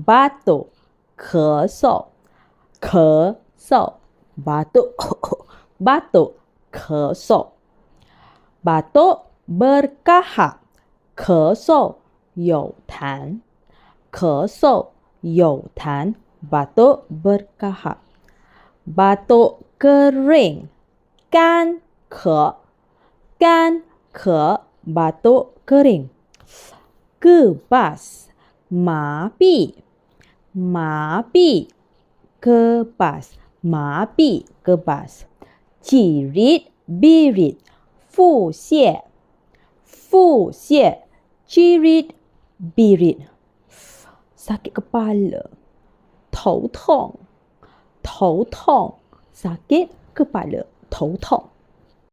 batuk 咳嗽咳嗽 batuk batuk 咳嗽 batuk berkahak 咳嗽有痰咳嗽有痰 batuk berkahak batuk kering 干咳干咳 batuk kering kebas 麻痹麻痹 kebas 麻痹 kebas jirit birit 腹泻腹泻 jirit birit sakit kepala 头痛头痛 sakit kepala 头痛